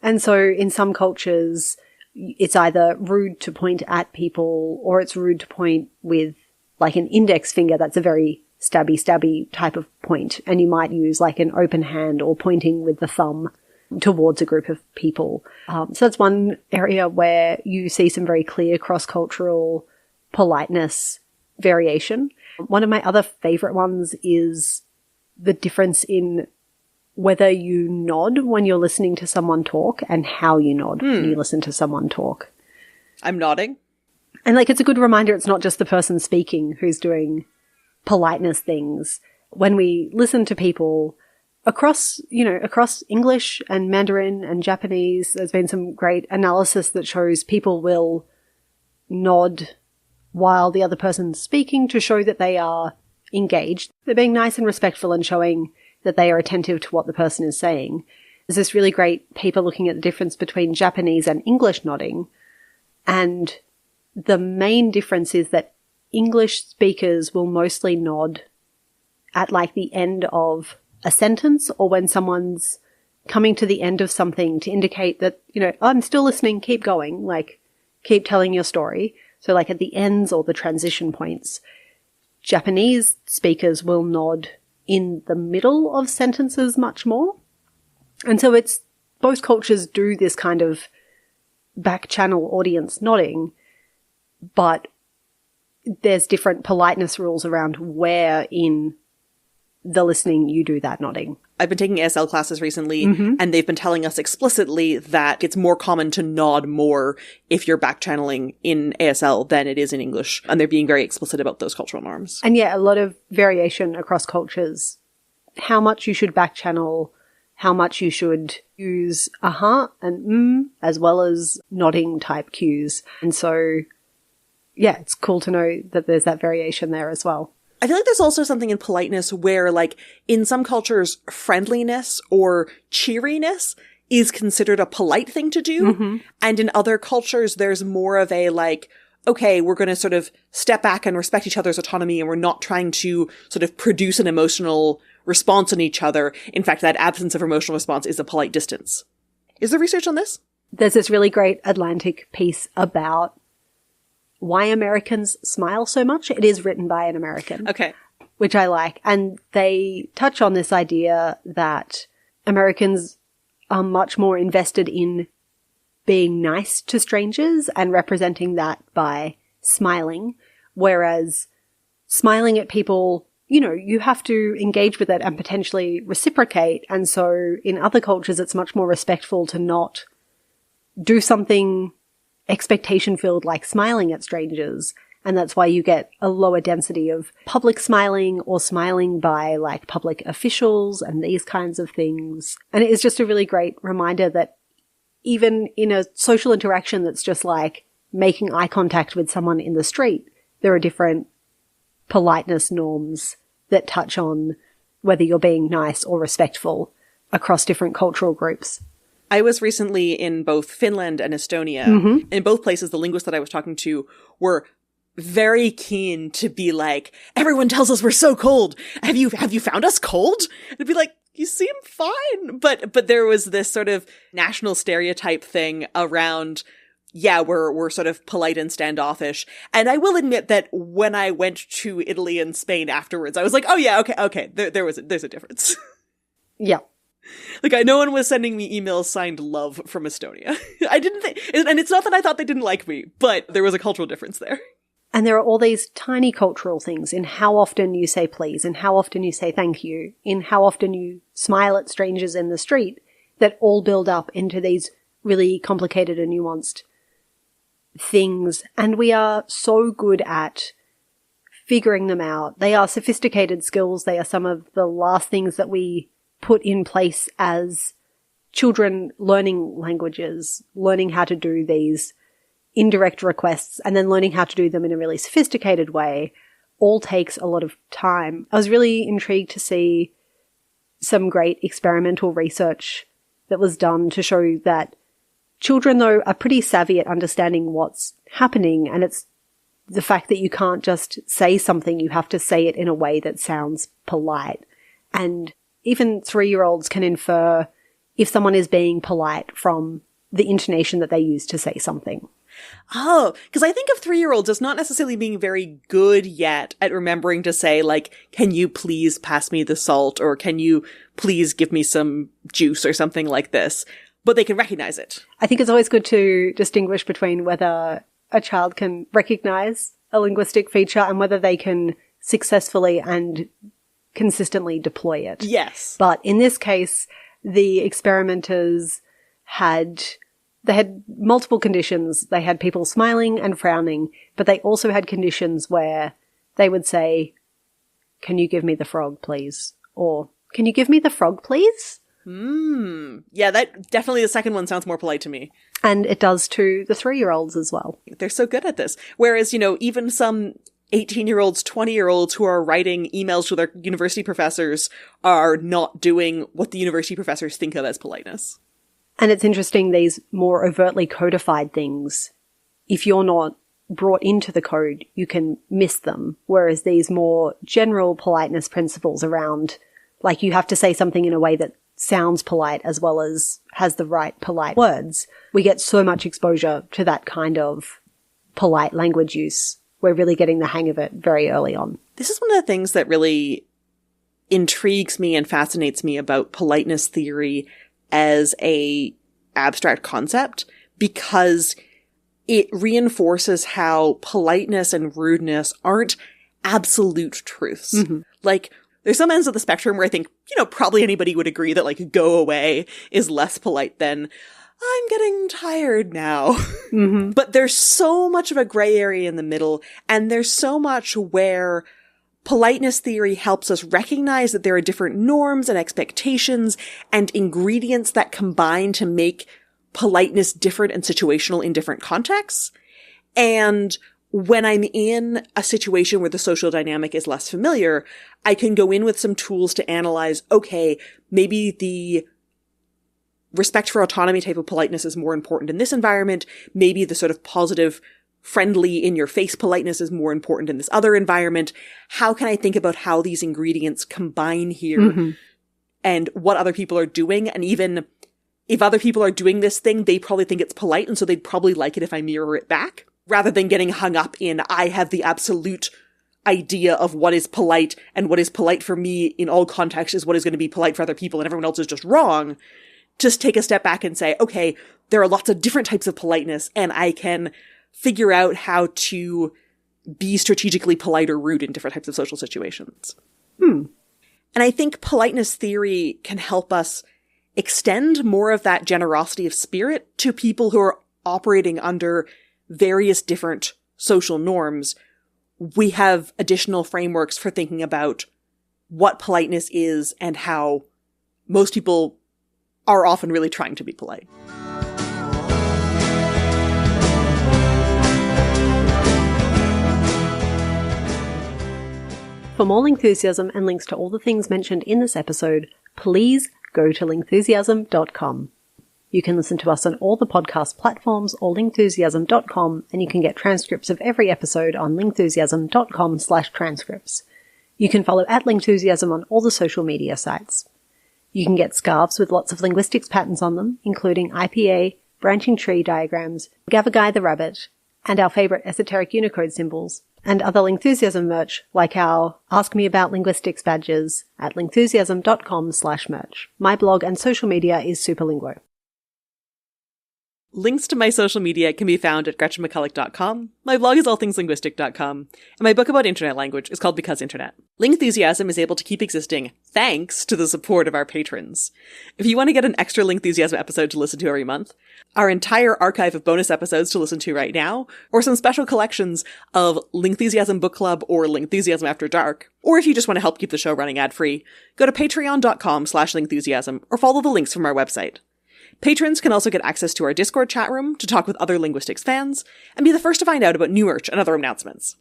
And so in some cultures, it's either rude to point at people or it's rude to point with like an index finger. That's a very stabby type of point. And you might use like an open hand or pointing with the thumb towards a group of people. So that's one area where you see some very clear cross-cultural politeness variation. One of my other favorite ones is the difference in whether you nod when you're listening to someone talk and how you nod when you listen to someone talk. I'm nodding. And like, it's a good reminder it's not just the person speaking who's doing politeness things. When we listen to people across English and Mandarin and Japanese, there's been some great analysis that shows people will nod while the other person's speaking to show that they are engaged. They're being nice and respectful and showing that they are attentive to what the person is saying. There's this really great paper looking at the difference between Japanese and English nodding. And the main difference is that English speakers will mostly nod at like the end of a sentence or when someone's coming to the end of something to indicate that, I'm still listening, keep going, like keep telling your story. So like at the ends or the transition points. Japanese speakers will nod in the middle of sentences much more. And so it's both cultures do this kind of back channel audience nodding, but there's different politeness rules around where in the listening you do that nodding. I've been taking ASL classes recently, and they've been telling us explicitly that it's more common to nod more if you're back channeling in ASL than it is in English. And they're being very explicit about those cultural norms. And yeah, a lot of variation across cultures. How much you should back channel, how much you should use and as well as nodding type cues. And so, yeah, it's cool to know that there's that variation there as well. I feel like there's also something in politeness where, like, in some cultures, friendliness or cheeriness is considered a polite thing to do. And in other cultures, there's more of a, like, okay, we're going to sort of step back and respect each other's autonomy, and we're not trying to sort of produce an emotional response in each other. In fact, that absence of emotional response is a polite distance. Is there research on this? There's this really great Atlantic piece about why Americans smile so much. It is written by an American. Okay. Which I like. And they touch on this idea that Americans are much more invested in being nice to strangers and representing that by smiling, whereas smiling at people, you have to engage with it and potentially reciprocate. And so in other cultures, it's much more respectful to not do something expectation-filled like smiling at strangers. And that's why you get a lower density of public smiling or smiling by like public officials and these kinds of things. And it is just a really great reminder that even in a social interaction that's just like making eye contact with someone in the street, there are different politeness norms that touch on whether you're being nice or respectful across different cultural groups. I was recently in both Finland and Estonia. In both places, the linguists that I was talking to were very keen to be like, everyone tells us we're so cold. Have you found us cold? And it'd be like, you seem fine. But there was this sort of national stereotype thing around, yeah, we're sort of polite and standoffish. And I will admit that when I went to Italy and Spain afterwards, I was like, oh yeah, okay. There's a difference. Yeah. Like, no one was sending me emails signed love from Estonia. I didn't think, and it's not that I thought they didn't like me, but there was a cultural difference there. And there are all these tiny cultural things in how often you say please, in how often you say thank you, in how often you smile at strangers in the street, that all build up into these really complicated and nuanced things. And we are so good at figuring them out. They are sophisticated skills. They are some of the last things that we put in place as children learning languages, learning how to do these indirect requests, and then learning how to do them in a really sophisticated way all takes a lot of time. I was really intrigued to see some great experimental research that was done to show that children, though, are pretty savvy at understanding what's happening, and it's the fact that you can't just say something, you have to say it in a way that sounds polite. And even 3-year-olds can infer if someone is being polite from the intonation that they use to say something. Oh, because I think of 3-year-olds as not necessarily being very good yet at remembering to say, like, can you please pass me the salt, or can you please give me some juice or something like this, but they can recognize it. I think it's always good to distinguish between whether a child can recognize a linguistic feature and whether they can successfully and consistently deploy it. Yes. But in this case, the experimenters had multiple conditions. They had people smiling and frowning, but they also had conditions where they would say, can you give me the frog, please? Or, can you give me the frog, please? Yeah, that definitely, the second one sounds more polite to me. And it does to the 3-year-olds as well. They're so good at this. Whereas, even some 18-year-olds, 20-year-olds who are writing emails to their university professors are not doing what the university professors think of as politeness. And it's interesting, these more overtly codified things, if you're not brought into the code, you can miss them. Whereas these more general politeness principles around, like, you have to say something in a way that sounds polite as well as has the right polite words, we get so much exposure to that kind of polite language use. We're really getting the hang of it very early on. This is one of the things that really intrigues me and fascinates me about politeness theory as a abstract concept, because it reinforces how politeness and rudeness aren't absolute truths. Mm-hmm. Like, there's some ends of the spectrum where I think, probably anybody would agree that, like, go away is less polite than I'm getting tired now. Mm-hmm. But there's so much of a gray area in the middle, and there's so much where politeness theory helps us recognize that there are different norms and expectations and ingredients that combine to make politeness different and situational in different contexts. And when I'm in a situation where the social dynamic is less familiar, I can go in with some tools to analyze, okay, maybe the respect for autonomy type of politeness is more important in this environment. Maybe the sort of positive, friendly, in-your-face politeness is more important in this other environment. How can I think about how these ingredients combine here, mm-hmm. and what other people are doing? And even if other people are doing this thing, they probably think it's polite, and so they'd probably like it if I mirror it back, rather than getting hung up in, I have the absolute idea of what is polite, and what is polite for me in all contexts is what is going to be polite for other people, and everyone else is just wrong. Just take a step back and say, okay, there are lots of different types of politeness, and I can figure out how to be strategically polite or rude in different types of social situations. And I think politeness theory can help us extend more of that generosity of spirit to people who are operating under various different social norms. We have additional frameworks for thinking about what politeness is and how most people are often really trying to be polite. For more Lingthusiasm and links to all the things mentioned in this episode, please go to lingthusiasm.com. You can listen to us on all the podcast platforms or lingthusiasm.com, and you can get transcripts of every episode on lingthusiasm.com/transcripts. You can follow @Lingthusiasm on all the social media sites. You can get scarves with lots of linguistics patterns on them, including IPA, branching tree diagrams, Gavagai the rabbit, and our favourite esoteric Unicode symbols, and other Lingthusiasm merch, like our Ask Me About Linguistics badges at lingthusiasm.com/merch. My blog and social media is Superlinguo. Links to my social media can be found at gretchenmcculloch.com. My blog is allthingslinguistic.com. And my book about internet language is called Because Internet. Lingthusiasm is able to keep existing thanks to the support of our patrons. If you want to get an extra Lingthusiasm episode to listen to every month, our entire archive of bonus episodes to listen to right now, or some special collections of Lingthusiasm Book Club or Lingthusiasm After Dark, or if you just want to help keep the show running ad-free, go to patreon.com/lingthusiasm or follow the links from our website. Patrons can also get access to our Discord chat room to talk with other linguistics fans, and be the first to find out about new merch and other announcements.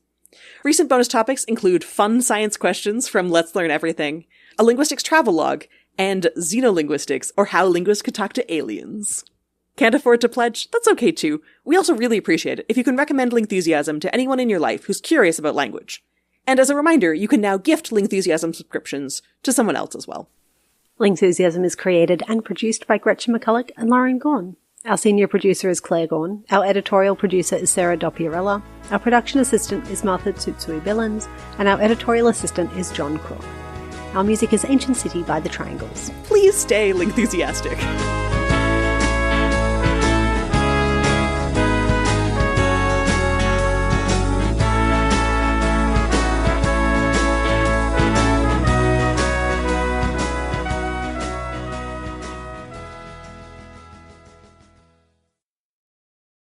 Recent bonus topics include fun science questions from Let's Learn Everything, a linguistics travel log, and xenolinguistics, or how linguists could talk to aliens. Can't afford to pledge? That's okay too. We also really appreciate it if you can recommend Lingthusiasm to anyone in your life who's curious about language. And as a reminder, you can now gift Lingthusiasm subscriptions to someone else as well. Lingthusiasm is created and produced by Gretchen McCulloch and Lauren Gaughan. Our senior producer is Claire Gaughan. Our editorial producer is Sarah Doppiarella. Our production assistant is Martha Tsutsui-Billins. And our editorial assistant is John Crook. Our music is Ancient City by The Triangles. Please stay Lingthusiastic.